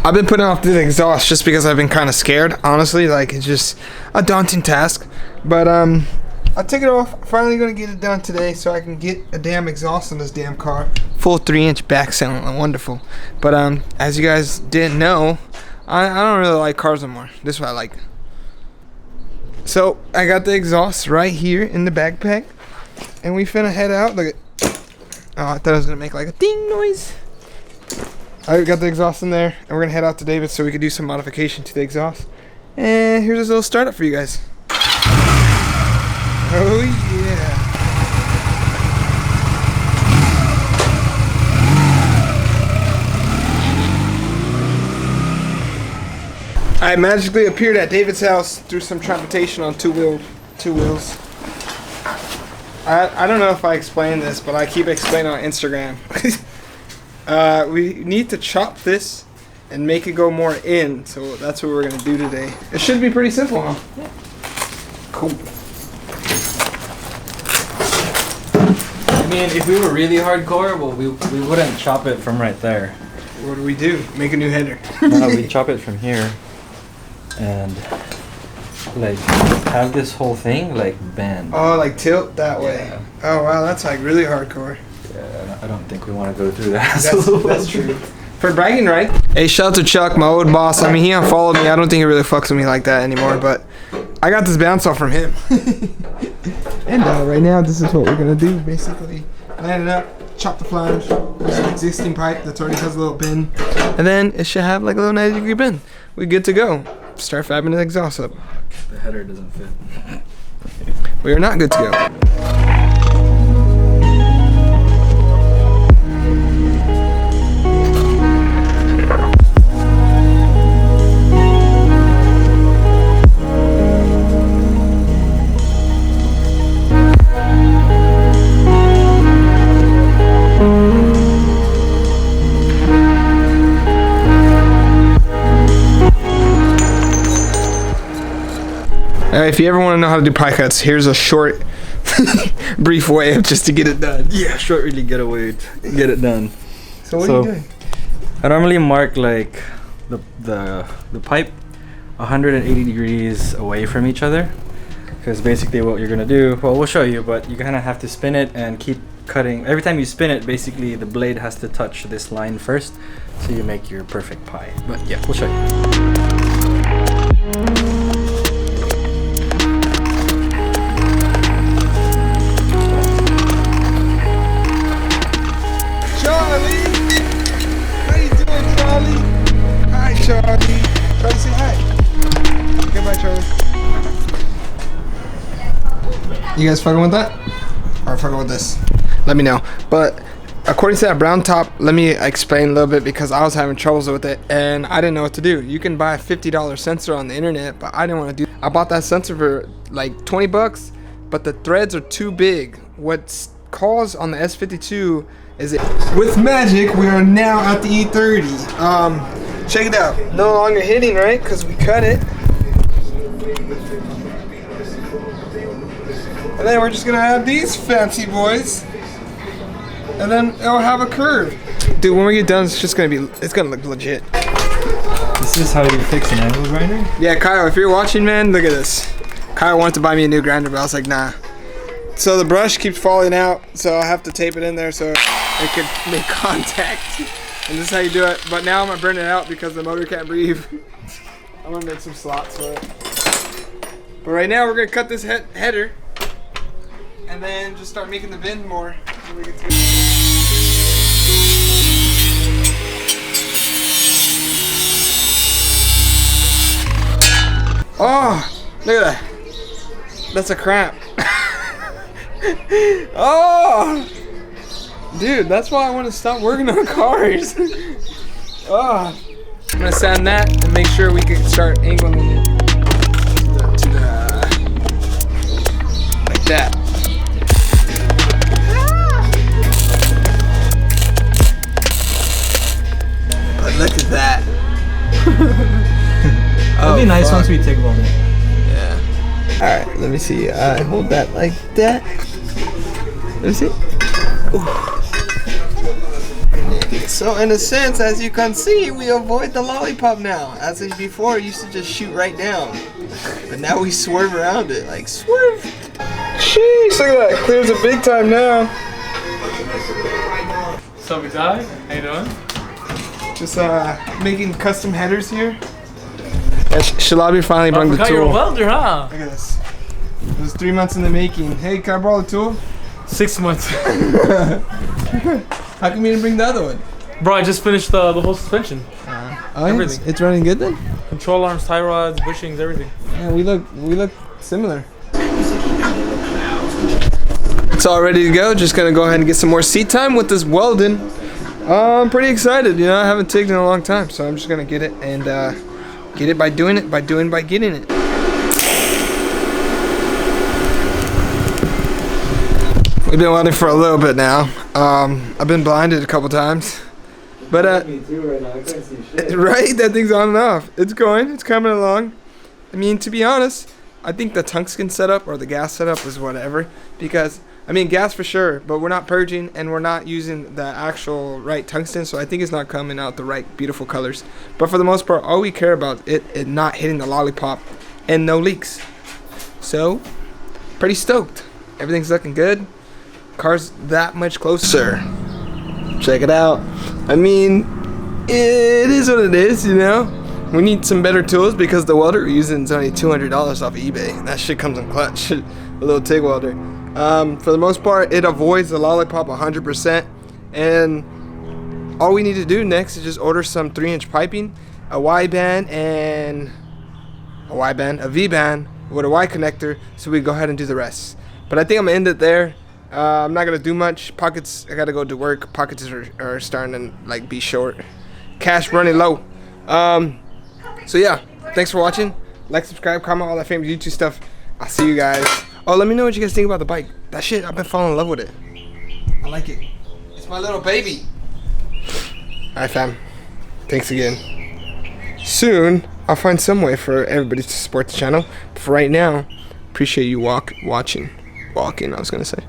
I've been putting off the exhaust just because I've been kind of scared, honestly. Like, it's just a daunting task. But I took it off. Finally gonna get it done today so I can get a damn exhaust on this damn car. Full 3-inch back sound, wonderful. But as you guys didn't know, I don't really like cars anymore. This is what I like. So I got the exhaust right here in the backpack, and we finna head out. Look at, oh, I thought I was gonna make like a ding noise. I got the exhaust in there, and we're gonna head out to David so we could do some modification to the exhaust. And here's this little startup for you guys. Oh yeah. I magically appeared at David's house through some transportation on two wheels. I don't know if I explained this, but I keep explaining on Instagram. We need to chop this and make it go more in, so that's what we're gonna do today. It should be pretty simple, huh? Yeah. Cool. I mean, if we were really hardcore, well, we wouldn't chop it from right there. What do we do? Make a new header. No, we chop it from here and like have this whole thing like bend. Oh, like tilt that way. Oh wow, that's like really hardcore. Yeah, I don't think we want to go through that. That's true. For bragging, right? Hey, shout out to Chuck, my old boss. I mean, he unfollowed me. I don't think he really fucks with me like that anymore, but I got this bounce off from him. And right now, this is what we're gonna do. Basically, line it up, chop the flange. There's an existing pipe that already has a little bend, and then it should have like a little 90-degree bend. We're good to go. Start fabbing the exhaust up. The header doesn't fit. We are not good to go. If you ever want to know how to do pie cuts, here's a short, brief way of just to get it done. Yeah, short really get it done. So what are you doing? I normally mark like the pipe 180 degrees away from each other, because basically what you're gonna do, well, we'll show you, but you kind of have to spin it and keep cutting. Every time you spin it, basically the blade has to touch this line first, so you make your perfect pie. But yeah, we'll show you. Charlie. Charlie, say hi. Goodbye, Charlie. You guys fucking with that? Or fucking with this? Let me know. But according to that brown top, let me explain a little bit, because I was having troubles with it and I didn't know what to do. You can buy a $50 sensor on the internet, but I didn't want to do. I bought that sensor for like 20 bucks, but the threads are too big. What's caused on the S52 is it. With magic, we are now at the E30. Check it out. No longer hitting, right? Because we cut it. And then we're just gonna have these fancy boys. And then it'll have a curve. Dude, when we get done, it's gonna look legit. This is how you fix an angle grinder? Yeah, Kyle, if you're watching, man, look at this. Kyle wanted to buy me a new grinder, but I was like, nah. So the brush keeps falling out, so I have to tape it in there so it can make contact. And this is how you do it. But now I'm gonna burn it out because the motor can't breathe. I'm gonna make some slots for it. But right now we're gonna cut this header and then just start making the bend more. Oh, look at that. That's a cramp. Oh, dude, that's why I want to stop working on cars. Oh, I'm gonna sand that and make sure we can start angling it like that. But look at that. It'll be nice once we take welding. Yeah. All right, let me see. I hold that like that. Let me see. Ooh. So in a sense, as you can see, we avoid the lollipop now. As in before, it used to just shoot right down. But now we swerve around it, like swerve. Jeez, look at that, clears it big time now. What's up, guy? How you doing? Just making custom headers here. And Shalabi finally brought the tool. You're a welder, huh? Look at this. It was 3 months in the making. Hey, can I borrow the tool? 6 months. How come you didn't bring the other one? Bro, I just finished the whole suspension. Oh, everything. It's running good then? Control arms, tie rods, bushings, everything. Yeah, we look similar. It's all ready to go. Just gonna go ahead and get some more seat time with this welding. I'm pretty excited. You know, I haven't taken it in a long time, so I'm just gonna get it and get it by doing it, by getting it. We've been welding for a little bit now. I've been blinded a couple times, but Me too right now. I couldn't see shit. right, that thing's on and off. It's going. It's coming along. I mean, to be honest, I think the tungsten setup or the gas setup is whatever, because I mean gas for sure, but we're not purging and we're not using the actual right tungsten, so I think it's not coming out the right beautiful colors. But for the most part, all we care about it not hitting the lollipop and no leaks. So pretty stoked. Everything's looking good. Car's that much closer. Check it out. I mean, it is what it is, you know. We need some better tools because the welder we're using is only $200 off of eBay. That shit comes in clutch. A little TIG welder. For the most part, it avoids the lollipop 100%. And all we need to do next is just order some 3-inch piping, a Y band, and a V band with a Y connector, so we go ahead and do the rest. But I think I'm gonna end it there. I'm not gonna do much. Pockets, I gotta go to work. Pockets are starting to like be short. Cash running low. So yeah, thanks for watching. Like, subscribe, comment, all that famous YouTube stuff. I'll see you guys. Oh, let me know what you guys think about the bike. That shit, I've been falling in love with it. I like it. It's my little baby. Alright fam, thanks again. Soon, I'll find some way for everybody to support the channel. But for right now, appreciate you walking, I was gonna say.